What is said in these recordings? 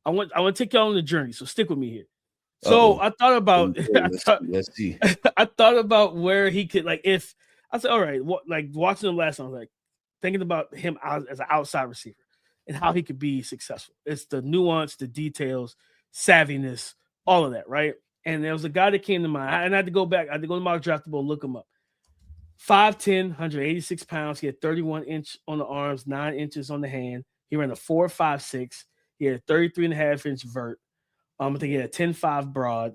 I want to take y'all on the journey, so stick with me here. So I thought about let's see. I thought about where he could, like, if I said, all right, like watching the last one, I was like thinking about him as an outside receiver and how he could be successful. It's the nuance, the details, savviness, all of that, right? And there was a guy that came to mind, and I had to go back. I had to go to Mock Draftable and look him up. 5'10", 186 pounds. He had 31 inch on the arms, 9 inches on the hand. He ran a 4.56. He had a 33.5 inch vert. I think he had a 10.5 broad.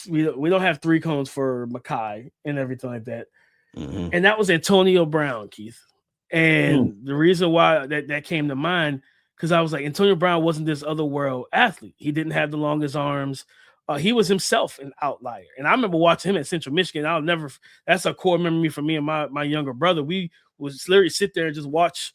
We don't have 3 cones for Makai and everything like that. Mm-hmm. And that was Antonio Brown, Keith. And the reason why that came to mind, because I was like, Antonio Brown wasn't this other world athlete. He didn't have the longest arms. He was himself an outlier. And I remember watching him at Central Michigan. That's a core memory for me and my younger brother. We would literally sit there and just watch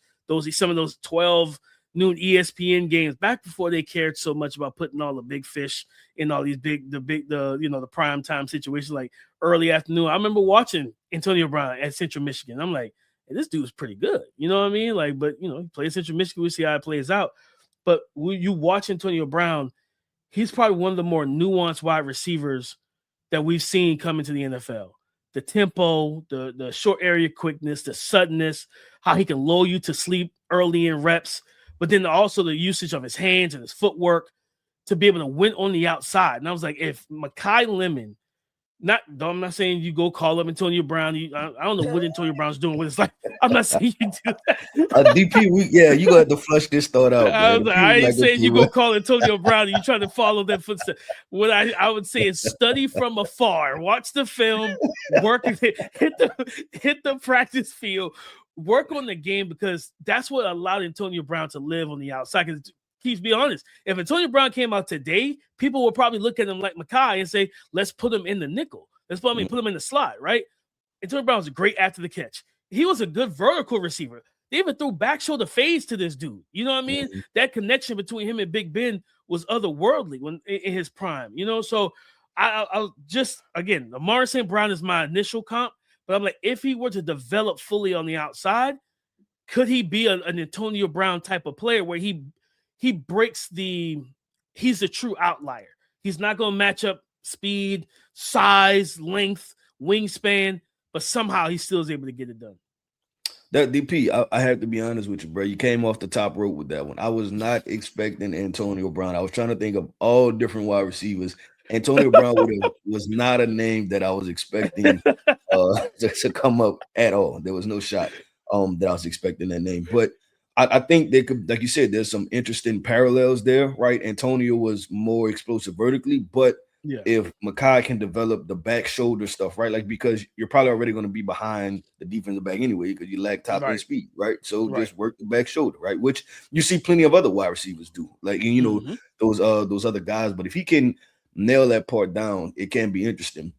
some of those 12 noon ESPN games back before they cared so much about putting all the big fish in all these the prime time situations, like early afternoon. I remember watching Antonio Brown at Central Michigan. I'm like, hey, this dude's pretty good. You know what I mean? Like, but he plays Central Michigan. We see how it plays out. But when you watch Antonio Brown, he's probably one of the more nuanced wide receivers that we've seen come into the NFL. The tempo, the short area quickness, the suddenness, how he can lull you to sleep early in reps, but then also the usage of his hands and his footwork to be able to win on the outside. And I was like, if Makai Lemon, I'm not saying you go call up Antonio Brown. I don't know what Antonio Brown's doing with his life. I'm not saying you do that. DP, you got to flush this thought out. I ain't saying you go call Antonio Brown and you try to follow that footstep. What I would say is study from afar, watch the film, work, hit the practice field, work on the game, because that's what allowed Antonio Brown to live on the outside. Because Keith, be honest, if Antonio Brown came out today, people would probably look at him like Makai and say, let's put him in the nickel. Let's put him in the slot, right? Antonio Brown was great after the catch. He was a good vertical receiver. They even threw back shoulder fades to this dude. You know what I mean? Mm-hmm. That connection between him and Big Ben was otherworldly when in his prime. So I just, again, Amari St. Brown is my initial comp, but I'm like, if he were to develop fully on the outside, could he be an Antonio Brown type of player where he breaks he's a true outlier. He's not going to match up speed, size, length, wingspan, but somehow he still is able to get it done. That DP, I have to be honest with you, bro. You came off the top rope with that one. I was not expecting Antonio Brown. I was trying to think of all different wide receivers. Antonio Brown was not a name that I was expecting to come up at all. There was no shot that I was expecting that name. But I think they could, like you said, there's some interesting parallels there, right? Antonio was more explosive vertically, but if Makai can develop the back shoulder stuff, right? Like, because you're probably already going to be behind the defensive back anyway, because you lack top end speed, right? So just work the back shoulder, right? Which you see plenty of other wide receivers do, like, those other guys. But if he can nail that part down, it can be interesting.